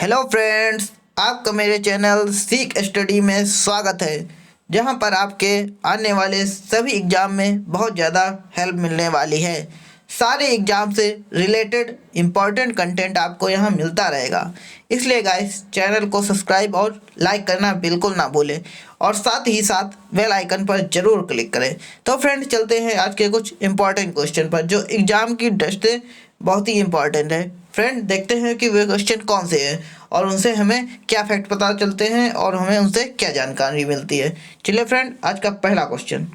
Hello friends, आपका मेरे channel सीख स्टडी में स्वागत है, जहां पर आपके आने वाले सभी एग्ज़ाम में बहुत ज़्यादा हेल्प मिलने वाली है। सारे एग्ज़ाम से रिलेटेड इम्पॉर्टेंट कंटेंट आपको यहां मिलता रहेगा। इसलिए गाइस, चैनल को सब्सक्राइब और लाइक करना बिल्कुल ना भूलें और साथ ही साथ बेल आइकन पर ज़रूर क्लिक करें। तो फ्रेंड्स, चलते हैं आज के कुछ इम्पॉर्टेंट क्वेश्चन पर जो एग्ज़ाम की दृष्टि बहुत ही इम्पॉर्टेंट है। फ्रेंड, देखते हैं कि वे क्वेश्चन कौन से हैं और उनसे हमें क्या फैक्ट पता चलते हैं और हमें उनसे क्या जानकारी मिलती है। चलिए फ्रेंड, आज का पहला क्वेश्चन।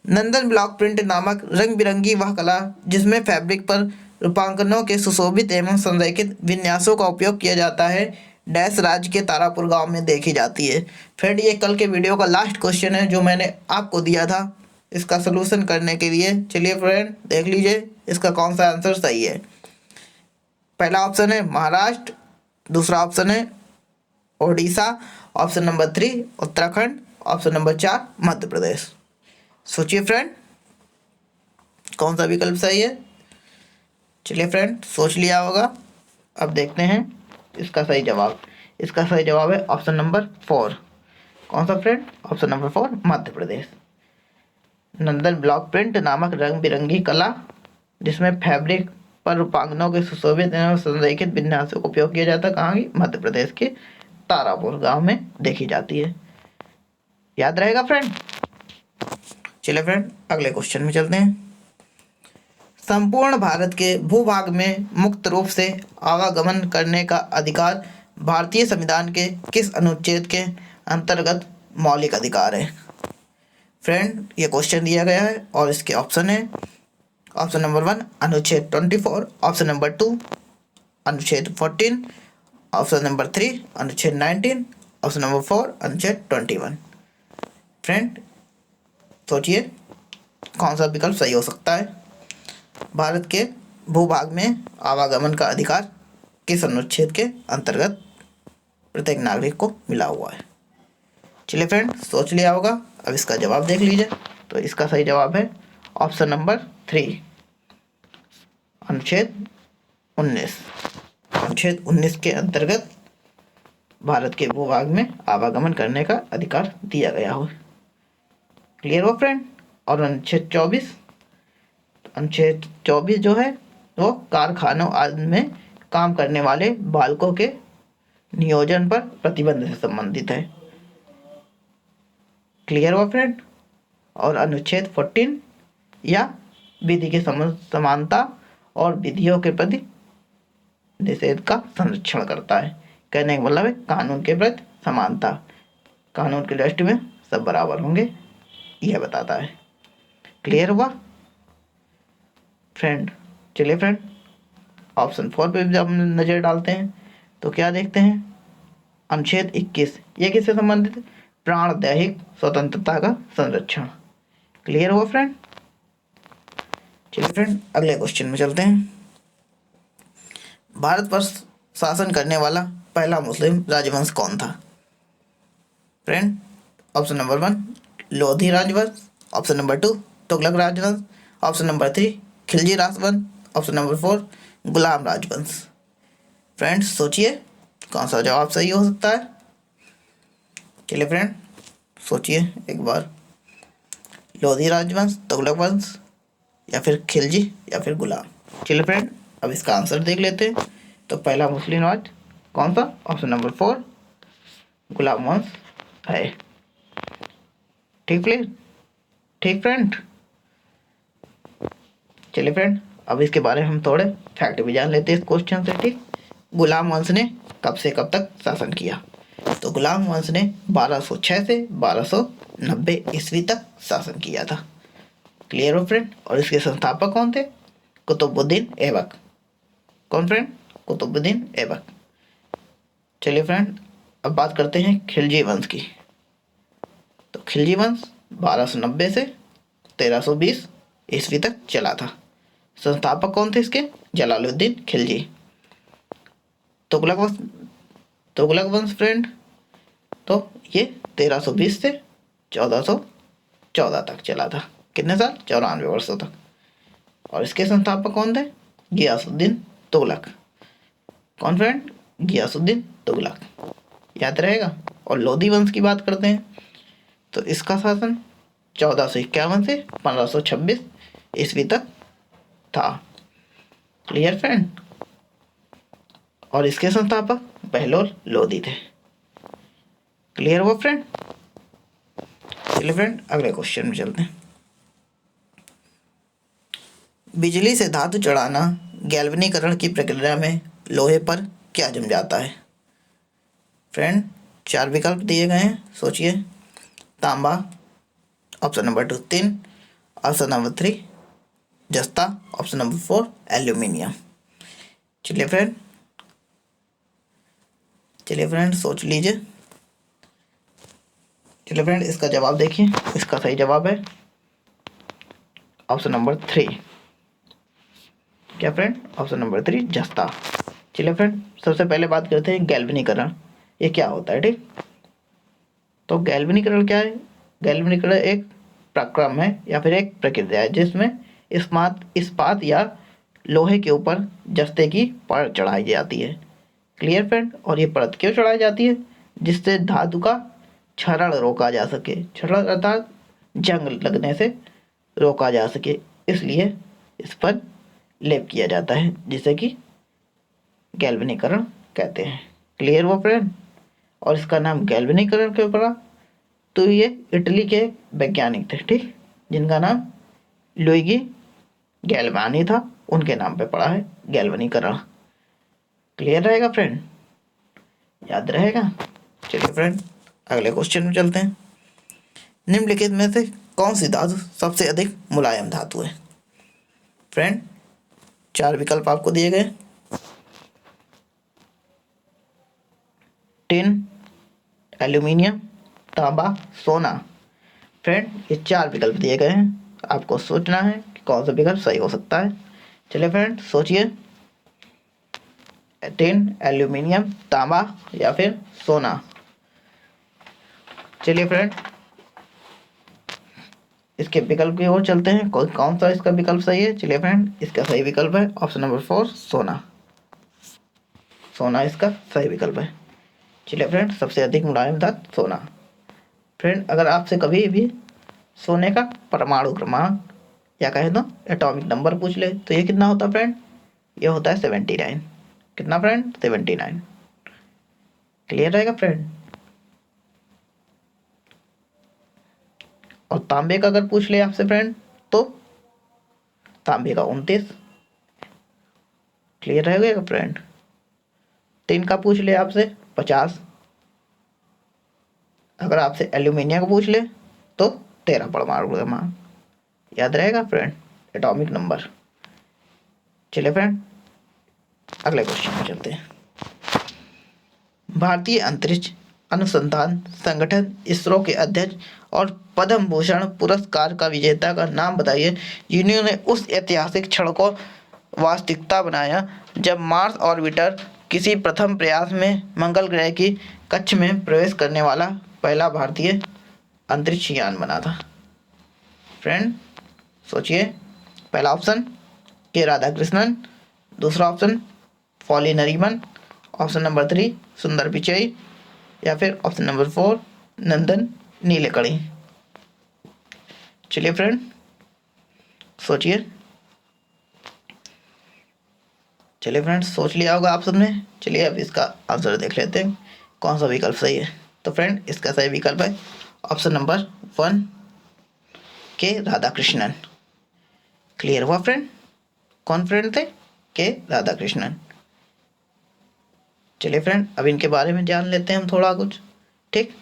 नंदन ब्लॉक प्रिंट नामक रंग बिरंगी वह कला जिसमें फैब्रिक पर रूपांकनों के सुशोभित एवं संरेखित विन्यासों का उपयोग किया जाता है, डैश राज्य के तारापुर गांव में देखी जाती है। फ्रेंड, ये कल के वीडियो का लास्ट क्वेश्चन है जो मैंने आपको दिया था इसका सलूशन करने के लिए। चलिए फ्रेंड, देख लीजिए इसका कौन सा आंसर सही है। पहला ऑप्शन है महाराष्ट्र, दूसरा ऑप्शन है Odisha, option number 3 Uttarakhand, option number 4 Madhya Pradesh. सोचिए फ्रेंड, कौन सा विकल्प सही है। चलिए फ्रेंड, सोच लिया होगा। अब देखते हैं इसका सही जवाब। इसका सही जवाब है ऑप्शन नंबर 4। कौन सा friend? Option number 4 Madhya Pradesh. नंदन ब्लॉक प्रिंट नामक रंग बिरंगी कला जिसमें फैब्रिक पर रूपांगनों के सुशोभित एवं संरेखित विन्यासों का उपयोग किया जाता है, कहाँ की? मध्य प्रदेश के तारापुर गांव में देखी जाती है। याद रहेगा फ्रेंड। चलिए फ्रेंड, अगले क्वेश्चन में चलते हैं। संपूर्ण भारत के भूभाग में मुक्त रूप से आवागमन करने का अधिकार भारतीय संविधान के किस अनुच्छेद के अंतर्गत मौलिक अधिकार है? फ्रेंड, ये क्वेश्चन दिया गया है और इसके ऑप्शन है ऑप्शन नंबर 1 अनुच्छेद 24, ऑप्शन नंबर 2 अनुच्छेद 14, ऑप्शन नंबर 3 अनुच्छेद 19, ऑप्शन नंबर 4 अनुच्छेद 21। फ्रेंड, सोचिए कौन सा विकल्प सही हो सकता है। भारत के भूभाग में आवागमन का अधिकार किस अनुच्छेद के अंतर्गत प्रत्येक नागरिक को मिला हुआ है? चलिए फ्रेंड, सोच लिया होगा। अब इसका जवाब देख लीजिए। तो इसका सही जवाब है ऑप्शन नंबर 3 अनुच्छेद 19। अनुच्छेद 19 के अंतर्गत भारत के भूभाग में आवागमन करने का अधिकार दिया गया हो। क्लियर हो फ्रेंड? और अनुच्छेद 24 जो है वो कारखानों आदि में काम करने वाले बालकों के नियोजन पर प्रतिबंध से संबंधित है। क्लियर हुआ फ्रेंड? और अनुच्छेद 14 या विधि की समानता और विधियों के प्रति निषेध का संरक्षण करता है। कहने का मतलब है कानून के प्रति समानता, कानून की दृष्टि में सब बराबर होंगे, यह बताता है। क्लियर हुआ फ्रेंड? चलिए फ्रेंड, ऑप्शन 4 पे जब हम नज़र डालते हैं तो क्या देखते हैं? अनुच्छेद 21, ये किससे संबंधित है? प्राण दैहिक स्वतंत्रता का संरक्षण। क्लियर हुआ फ्रेंड? चलिए फ्रेंड, अगले क्वेश्चन में चलते हैं। भारत पर शासन करने वाला पहला मुस्लिम राजवंश कौन था? फ्रेंड, ऑप्शन नंबर 1 लोधी राजवंश, ऑप्शन नंबर 2 तुगलक राजवंश, ऑप्शन नंबर 3 खिलजी राजवंश, ऑप्शन नंबर 4 गुलाम राजवंश। फ्रेंड्स, सोचिए कौन सा जवाब सही हो सकता है। चलिए फ्रेंड, सोचिए एक बार। लोधी राजवंश, तुगलक वंश, या फिर खिलजी, या फिर गुलाम। चलिए फ्रेंड, अब इसका आंसर देख लेते हैं। तो पहला मुस्लिम राज कौन सा? ऑप्शन नंबर 4 गुलाम वंश है। ठीक प्लीज? ठीक फ्रेंड? चलिए फ्रेंड, अब इसके बारे में हम थोड़े फैक्ट भी जान लेते हैं इस क्वेश्चन से। ठीक, गुलाम वंश ने कब से कब तक शासन किया? तो गुलाम वंश ने 1206 से 1290 ईस्वी तक शासन किया था। क्लियर हो फ्रेंड? और इसके संस्थापक कौन थे? कुतुबुद्दीन ऐबक। कौन फ्रेंड? कुतुबुद्दीन ऐबक। चलिए फ्रेंड, अब बात करते हैं खिलजी वंश की। तो खिलजी वंश 1290 से 1320 ईस्वी तक चला था। संस्थापक कौन थे इसके? जलालुद्दीन खिलजी। तुगलक वंश फ्रेंड, तो ये 1320 से 1414 तक चला था। कितने साल? 94 वर्षों तक। और इसके संस्थापक कौन थे? गियासुद्दीन तुगलक। कौन फ्रेंड? गियासुद्दीन तुगलक, याद रहेगा। और लोधी वंश की बात करते हैं तो इसका शासन 1451 से 1526 ईस्वी तक था। Clear friend. और इसके संस्थापक बहलोल लोधी थे। क्लियर हुआ फ्रेंड। चलिए फ्रेंड अगले क्वेश्चन में चलते हैं। बिजली से धातु चढ़ाना गैल्वेनीकरण की प्रक्रिया में लोहे पर क्या जम जाता है। फ्रेंड 4 विकल्प दिए गए हैं, सोचिए। तांबा, option number 2 tin, option number 3 जस्ता, ऑप्शन नंबर 4 एल्यूमिनियम। चलिए फ्रेंड सोच लीजिए। चलिए फ्रेंड इसका जवाब देखिए। इसका सही जवाब है ऑप्शन नंबर 3। क्या फ्रेंड, ऑप्शन नंबर 3 जस्ता। चलिए फ्रेंड सबसे पहले बात करते हैं गैल्वेनीकरण, ये क्या होता है। ठीक, तो गैल्वेनीकरण क्या है। गैल्वेनीकरण एक प्रक्रम है या फिर एक प्रक्रिया है जिसमें इस्पात या लोहे के ऊपर जस्ते की परत चढ़ाई जाती है। Clear friend. और ये परत क्यों चढ़ाई जाती है, जिससे धातु का क्षरण रोका जा सके। क्षरण अर्थात जंग लगने से रोका जा सके, इसलिए इस पर लेप किया जाता है, जिसे कि गैल्वेनीकरण कहते हैं। क्लियर हुआ फ्रेंड। और इसका नाम गैल्वेनीकरण क्यों पड़ा, तो ये इटली के वैज्ञानिक थे, ठीक, जिनका नाम लुइगी गैल्वानी था, उनके नाम पे पड़ा है गैल्वेनीकरण। क्लियर रहेगा फ्रेंड, याद रहेगा। चलिए फ्रेंड अगले क्वेश्चन में चलते हैं। निम्नलिखित में से कौन सी धातु सबसे अधिक मुलायम धातु है। फ्रेंड 4 विकल्प आपको दिए गए। टिन, एल्यूमिनियम, तांबा, सोना। फ्रेंड ये 4 विकल्प दिए गए हैं, आपको सोचना है कि कौन सा विकल्प सही हो सकता है। चलिए फ्रेंड सोचिए। टिन, एल्यूमिनियम, तांबा या फिर सोना। चलिए फ्रेंड इसके विकल्प की ओर चलते हैं, कौन सा इसका विकल्प सही है। चलिए फ्रेंड इसका सही विकल्प है ऑप्शन नंबर 4 सोना। सोना इसका सही विकल्प है। चलिए फ्रेंड सबसे अधिक मुलायम धातु सोना। फ्रेंड अगर आपसे कभी भी सोने का परमाणु क्रमांक या कहे तो एटॉमिक नंबर पूछ ले तो ये कितना होता है फ्रेंड, ये होता है 79। कितना फ्रेंड, 79। क्लियर रहेगा फ्रेंड। और तांबे का अगर पूछ ले आपसे फ्रेंड तो तांबे का 29। क्लियर रहेगा फ्रेंड। टिन का पूछ ले आपसे 50। अगर आपसे एल्यूमिनियम का पूछ ले तो 13 परमाणु क्रमांक। याद रहेगा फ्रेंड, एटॉमिक नंबर। चलिए फ्रेंड अगले क्वेश्चन में चलते हैं। भारतीय अंतरिक्ष अनुसंधान संगठन इसरो के अध्यक्ष और पद्म भूषण पुरस्कार का विजेता का नाम बताइए, जिन्होंने उस ऐतिहासिक क्षण को वास्तविकता बनाया जब मार्स ऑर्बिटर किसी प्रथम प्रयास में मंगल ग्रह की कक्ष में प्रवेश करने वाला पहला भारतीय अंतरिक्ष यान बना था। फ्रेंड सोचिए। पहला ऑप्शन के राधाकृष्णन, दूसरा option Fali Nariman, option number 3 Sundar Pichai या फिर ऑप्शन नंबर 4 नंदन नीलेकणी। चलिए फ्रेंड सोचिए। चलिए फ्रेंड्स सोच लिया होगा आप सबने। चलिए अब इसका आंसर देख लेते हैं कौन सा विकल्प सही है। तो फ्रेंड इसका सही विकल्प है ऑप्शन नंबर 1 के राधाकृष्णन। क्लियर हुआ फ्रेंड। कौन फ्रेंड थे, के राधाकृष्णन। चलिए फ्रेंड अब इनके बारे में जान लेते हैं हम थोड़ा कुछ। ठीक,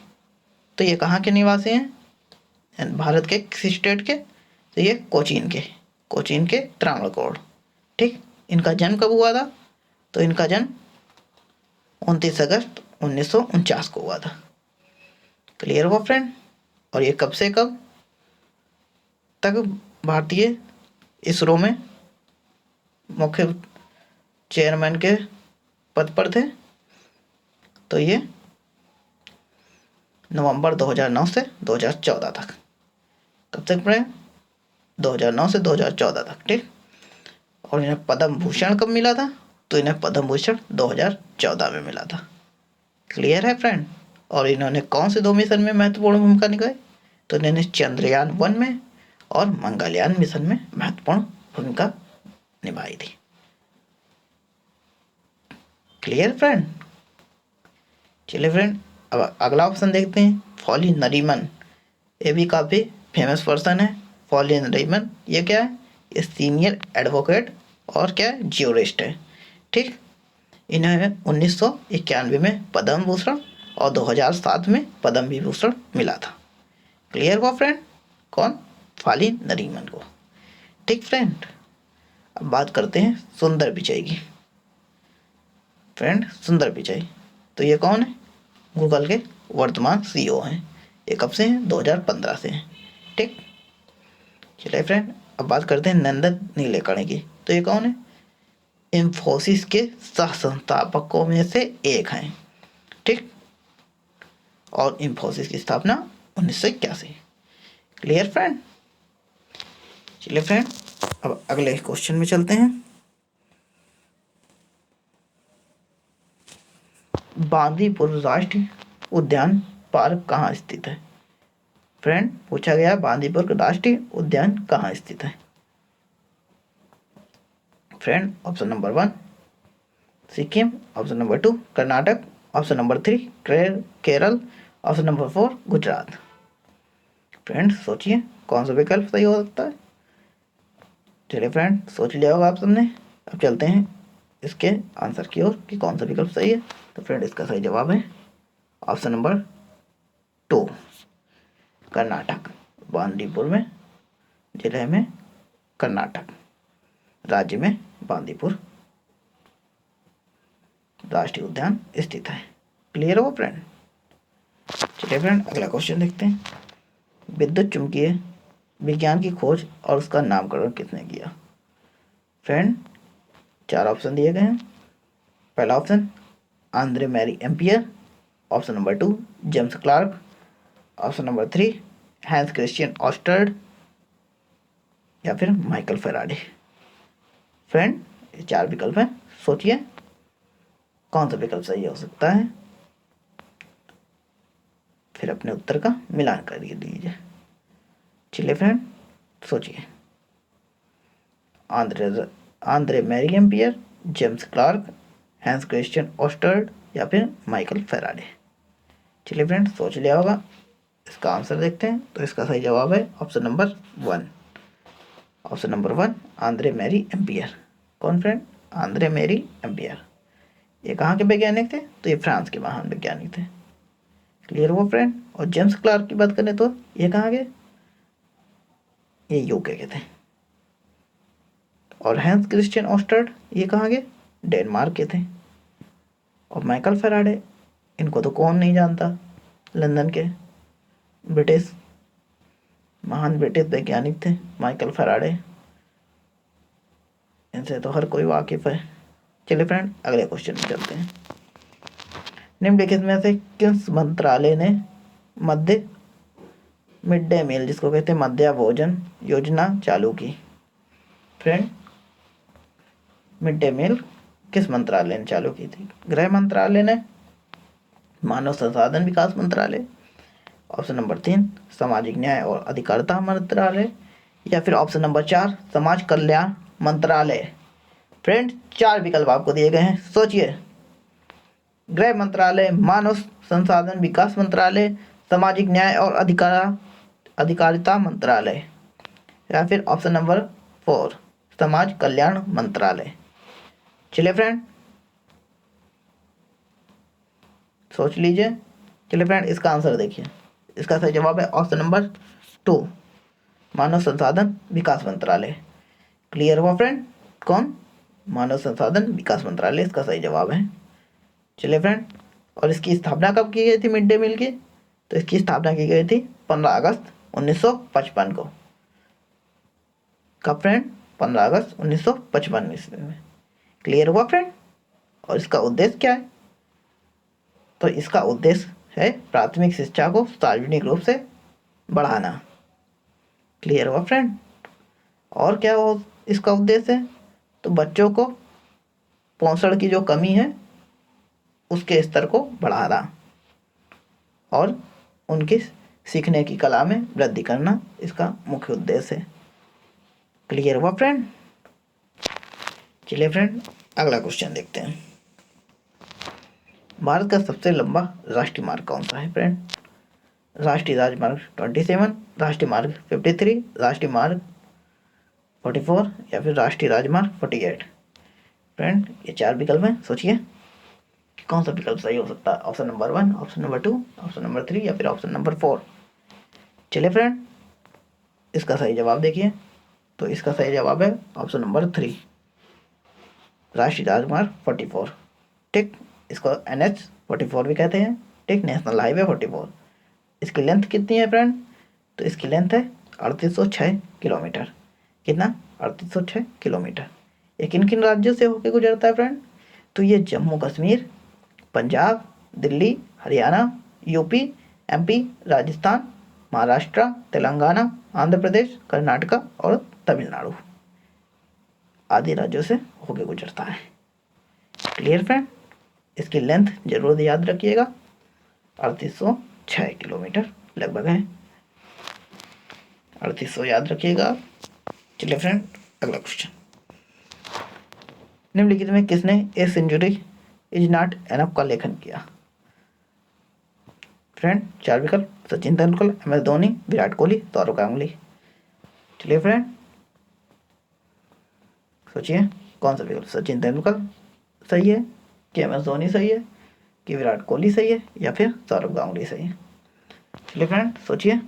तो ये कहाँ के निवासी हैं, भारत के किस स्टेट के, तो ये कोचीन के त्रावणकोर। ठीक, इनका जन्म कब हुआ था, तो इनका जन्म 29 अगस्त 1949 को हुआ था। क्लियर हुआ फ्रेंड। और ये कब से कब तक भारतीय इसरो में मुख्य चेयरमैन के पद पर थे, तो ये नवंबर 2009 से 2014 तक। कब तक पढ़े, 2009 से 2014 तक। ठीक, और इन्हें पद्म भूषण कब मिला था, तो इन्हें पद्म भूषण 2014 में मिला था। क्लियर है फ्रेंड। और इन्होंने कौन से 2 मिशन में महत्वपूर्ण भूमिका निभाई? तो इन्होंने चंद्रयान 1 में और मंगलयान मिशन में महत्वपूर्ण भूमिका निभाई थी। Clear friend. चलिए फ्रेंड, अब अगला ऑप्शन देखते हैं, फॉली नरीमन। ये भी काफ़ी फेमस पर्सन है। फॉली नरीमन ये क्या है? ये सीनियर एडवोकेट और क्या है? ज्यूरिस्ट है। ठीक। इन्हें 1991 में पद्म भूषण और 2007 में पद्म विभूषण मिला था। क्लियर हुआ फ्रेंड? कौन? फॉली नरीमन को। ठीक फ्रेंड। अब बात करते हैं सुंदर पिचाई की। फ्रेंड, सुंदर पिचाई तो ये कौन है? गूगल के वर्तमान सीईओ हैं। ये कब से हैं? 2015 से हैं। ठीक। चलिए फ्रेंड, अब बात करते हैं नंदन नीलेकणी की। तो ये कौन है? इंफोसिस के सह संस्थापकों में से एक हैं। ठीक। और इंफोसिस की स्थापना 1981। Clear friend. चलिए फ्रेंड, अब अगले क्वेश्चन में चलते हैं। बांदीपुर राष्ट्रीय उद्यान पार्क कहाँ स्थित है? फ्रेंड, पूछा गया बांदीपुर राष्ट्रीय उद्यान कहाँ स्थित है? Friend, option number 1 Sikkim, option number 2 Karnataka, option number 3 Kerala, option number 4 Gujarat. Friend, सोचिए कौन सा विकल्प सही हो सकता है। चलिए फ्रेंड, सोच लिया होगा आप सबने। अब चलते हैं इसके आंसर की ओर कि कौन सा विकल्प सही है। तो फ्रेंड, इसका सही जवाब है ऑप्शन नंबर 2 कर्नाटक। बांदीपुर में जिले में, कर्नाटक राज्य में बांदीपुर राष्ट्रीय उद्यान स्थित है। क्लियर हो फ्रेंड। चलिए फ्रेंड, अगला क्वेश्चन देखते हैं। विद्युत चुंबकीय विज्ञान की खोज और उसका नामकरण किसने किया? फ्रेंड, 4 ऑप्शन दिए गए हैं। पहला option Andre Marie Ampere, option number 2 James Clark, option number 3 Hans Christian ऑस्टर्ड, या फिर माइकल फेराडे। फ्रेंड, ये 4 विकल्प हैं, सोचिए कौन सा विकल्प सही हो सकता है। फिर अपने उत्तर का मिलान कर दीजिए। चलिए फ्रेंड, सोचिए। Andre Marie Ampere, James Clark, Hans Christian ऑस्टर्ड, या फिर माइकल फेराडे। चलिए फ्रेंड, सोच लिया होगा। इसका आंसर देखते हैं। तो इसका सही जवाब है option number 1। Option number 1 Andre Marie ampere. कौन फ्रेंड? Andre Marie ampere. ये कहाँ के वैज्ञानिक थे? तो ये फ्रांस के महान वैज्ञानिक थे। क्लियर हुआ फ्रेंड। और जेम्स क्लार्क की बात करें तो ये कहाँ के? ये यूके के थे। और हैंस क्रिश्चियन ऑस्टर्ड ये कहाँ के? डेनमार्क के थे। और माइकल फेराडे, इनको तो कौन नहीं जानता, लंदन के ब्रिटिश महान ब्रिटिश वैज्ञानिक थे माइकल फेराडे। इनसे तो हर कोई वाकिफ है। चलिए फ्रेंड, अगले क्वेश्चन में चलते हैं। निम्नलिखित में से किस मंत्रालय ने मिड डे मील, जिसको कहते हैं मध्याह्न भोजन योजना चालू की? फ्रेंड, मिड डे मील किस मंत्रालय ने चालू की थी? गृह मंत्रालय ने, मानव संसाधन विकास मंत्रालय, ऑप्शन नंबर 3 सामाजिक न्याय और अधिकारिता मंत्रालय, या फिर ऑप्शन नंबर 4 समाज कल्याण मंत्रालय। फ्रेंड, 4 विकल्प आपको दिए गए हैं, सोचिए। गृह मंत्रालय, मानव संसाधन विकास मंत्रालय, सामाजिक न्याय और अधिकारिता मंत्रालय, या फिर ऑप्शन नंबर 4 समाज कल्याण मंत्रालय। चलिए फ्रेंड, सोच लीजिए। चलिए फ्रेंड, इसका आंसर देखिए। इसका सही जवाब है ऑप्शन नंबर 2 मानव संसाधन विकास मंत्रालय। क्लियर हुआ फ्रेंड? कौन? मानव संसाधन विकास मंत्रालय इसका सही जवाब है। चलिए फ्रेंड, और इसकी स्थापना कब की गई थी मिड डे मील की? तो इसकी स्थापना की गई थी 15 अगस्त 1955 को। कब फ्रेंड? 15 अगस्त 1955 ईस्वी में। क्लियर हुआ फ्रेंड? और इसका उद्देश्य क्या है? तो इसका उद्देश्य है प्राथमिक शिक्षा को सार्वजनिक रूप से बढ़ाना। क्लियर हुआ फ्रेंड? और क्या हो इसका उद्देश्य है? तो बच्चों को पोषण की जो कमी है उसके स्तर को बढ़ाना और उनकी सीखने की कला में वृद्धि करना इसका मुख्य उद्देश्य है। क्लियर हुआ फ्रेंड? चलिए फ्रेंड अगला क्वेश्चन देखते हैं। भारत का सबसे लंबा राष्ट्रीय मार्ग कौन सा है फ्रेंड? राष्ट्रीय राजमार्ग 27, राष्ट्रीय मार्ग 53, राष्ट्रीय मार्ग 44 या फिर राष्ट्रीय राजमार्ग 48। फ्रेंड ये 4 विकल्प हैं, सोचिए कौन सा विकल्प सही हो सकता है। Option number 1, option number 2, option number 3 या फिर ऑप्शन नंबर 4। चलिए फ्रेंड इसका सही जवाब देखिए, तो इसका सही जवाब है ऑप्शन नंबर 3, राष्ट्रीय राजमार्ग 44। ठीक, इसको NH 44 भी कहते हैं। ठीक, नेशनल हाईवे 44। इसकी लेंथ कितनी है फ्रेंड? तो इसकी लेंथ है 3806 किलोमीटर। कितना? 3806 किलोमीटर। ये किन किन राज्यों से होकर गुजरता है फ्रेंड? तो ये जम्मू कश्मीर, पंजाब, दिल्ली, हरियाणा, यूपी, MP, राजस्थान, महाराष्ट्र, तेलंगाना, आंध्र प्रदेश, कर्नाटका और तमिलनाडु आदि राज्यों से होकर गुजरता है। Clear friend? इसकी लेंथ जरूर याद रखिएगा, 3806 किलोमीटर लगभग है। 3800 याद रखिएगा। चलिए फ्रेंड अगला क्वेश्चन। निम्नलिखित में किसने A century is not enough का लेखन किया? फ्रेंड 4 विकल्प, सचिन तेंदुलकर, MS धोनी, विराट कोहली, सौरव गांगुली। चलिए फ्रेंड सोचिए कौन सा विकल्प? सचिन तेंदुलकर सही है कि MS धोनी सही है कि विराट कोहली सही है या फिर सौरव गांगुली सही है? चलिए फ्रेंड सोचिए,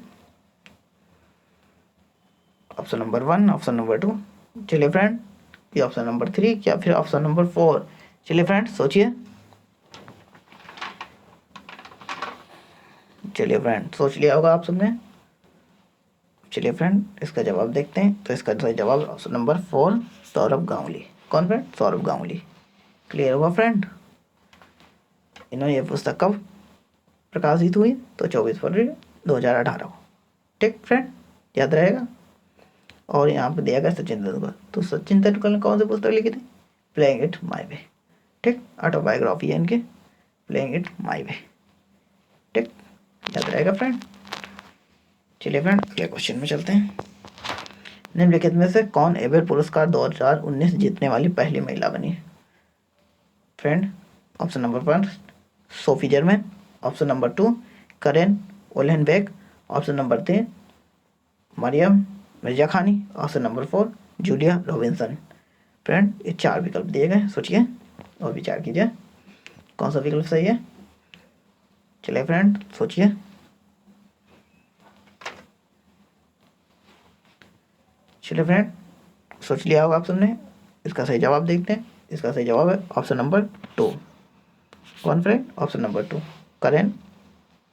ऑप्शन नंबर 1, ऑप्शन नंबर 2, चलिए फ्रेंड कि ऑप्शन नंबर 3 या फिर ऑप्शन नंबर 4। चलिए फ्रेंड सोचिए। चलिए फ्रेंड सोच लिया होगा आप सबने। चलिए फ्रेंड इसका जवाब देखते हैं, तो इसका सही जवाब ऑप्शन नंबर 4, सौरव गांगुली। कौन फ्रेंड? सौरव गांगुली। क्लियर हुआ फ्रेंड? इन्होंने ये पुस्तक कब प्रकाशित हुई? तो 24 फरवरी 2018 को। ठीक फ्रेंड याद रहेगा। और यहाँ पे दिया गया सचिन तेंदुलकर, तो सचिन तेंदुलकर ने कौन सी पुस्तक लिखी थी? प्लेइंग इट माई वे। ठीक, ऑटोबायोग्राफी है इनके, प्लेइंग इट माई वे। ठीक याद रहेगा फ्रेंड। चलिए फ्रेंड अगले क्वेश्चन में चलते हैं। निम्नलिखित में से कौन एबेल पुरस्कार 2019 जीतने वाली पहली महिला बनी? Friend option number 1 Sophie Germain, option number 2 करेन ओलेनबेक, ऑप्शन नंबर 3 मरियम मिर्जा खानी, option number 4 Julia Robinson. Friend ये 4 विकल्प दिए गए, सोचिए और विचार कीजिए कौन सा विकल्प सही है। चलिए फ्रेंड सोचिए। चलिए फ्रेंड सोच लिया होगा आप सबने। इसका सही जवाब देखते हैं। इसका सही जवाब है ऑप्शन नंबर 2। कौन फ्रेंड? ऑप्शन नंबर 2 करेन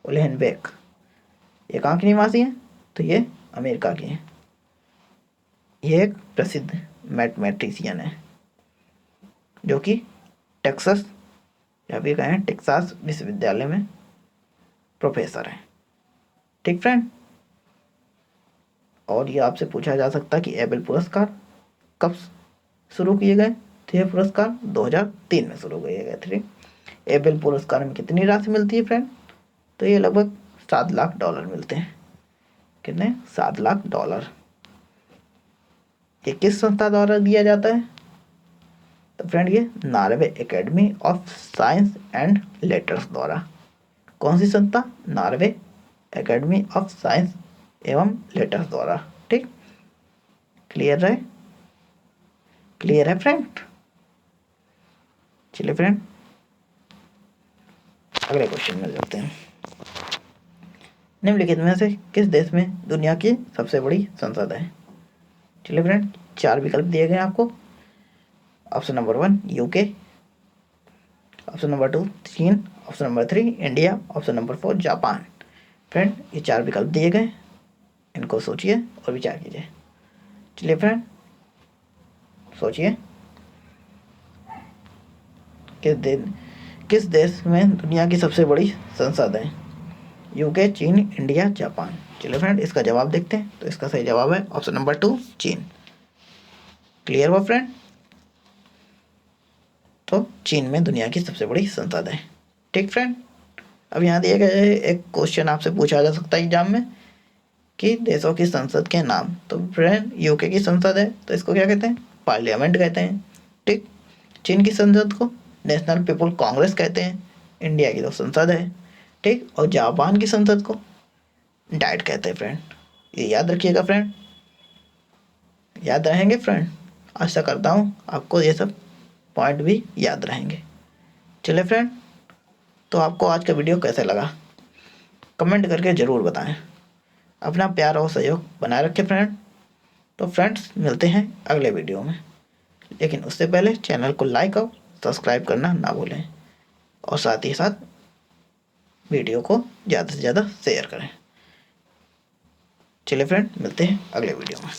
ओलेनबेक। ये कहाँ की निवासी है? तो ये अमेरिका की है। ये एक प्रसिद्ध मैथमेटिशियन है जो कि टेक्सास या फिर कहें टेक्सास विश्वविद्यालय में प्रोफेसर है। ठीक फ्रेंड, और ये आपसे पूछा जा सकता है कि एबेल पुरस्कार कब शुरू किए गए? तो ये पुरस्कार 2003 में शुरू किए गए थे। एबेल पुरस्कार में कितनी राशि मिलती है फ्रेंड? तो ये लगभग $7 लाख मिलते हैं। कितने? $7 लाख। ये किस संस्था द्वारा दिया जाता है? तो फ्रेंड ये Norway academy of science and letters द्वारा। कौन सी संस्था? नॉर्वे एकेडमी ऑफ साइंस एवं लेटर्स द्वारा। ठीक क्लियर है? क्लियर है फ्रेंड? चलिए फ्रेंड अगले क्वेश्चन में जाते हैं। निम्नलिखित में से किस देश में दुनिया की सबसे बड़ी संसद है? चलिए फ्रेंड 4 विकल्प दिए गए आपको। Option number 1 UK, option number 2 चीन, option number 3 India, option number 4 Japan. Friend ये 4 विकल्प दिए गए, इनको सोचिए और विचार कीजिए। चलिए फ्रेंड सोचिए किस देश में दुनिया की सबसे बड़ी संसद है? UK, चीन, इंडिया, जापान। चलिए फ्रेंड इसका जवाब देखते हैं, तो इसका सही जवाब है ऑप्शन नंबर 2 चीन। क्लियर हुआ फ्रेंड? तो चीन में दुनिया की सबसे बड़ी संसद है। ठीक फ्रेंड, अब यहाँ दिया गया है एक क्वेश्चन आपसे पूछा जा सकता है एग्जाम में कि देशों की संसद के नाम। तो फ्रेंड यूके की संसद है तो इसको क्या कहते हैं? पार्लियामेंट कहते हैं। ठीक, चीन की संसद को नेशनल पीपल कांग्रेस कहते हैं। इंडिया की तो संसद है। ठीक, और जापान की संसद को डाइट कहते हैं फ्रेंड। ये याद रखिएगा फ्रेंड, याद रहेंगे फ्रेंड। आशा करता हूँ आपको ये सब पॉइंट भी याद रहेंगे। चलिए फ्रेंड, तो आपको आज का वीडियो कैसा लगा कमेंट करके ज़रूर बताएं। अपना प्यार और सहयोग बनाए रखें फ्रेंड। तो फ्रेंड्स मिलते हैं अगले वीडियो में, लेकिन उससे पहले चैनल को लाइक और सब्सक्राइब करना ना भूलें, और साथ ही साथ वीडियो को ज़्यादा से ज़्यादा शेयर करें। चलिए फ्रेंड, मिलते हैं अगले वीडियो में।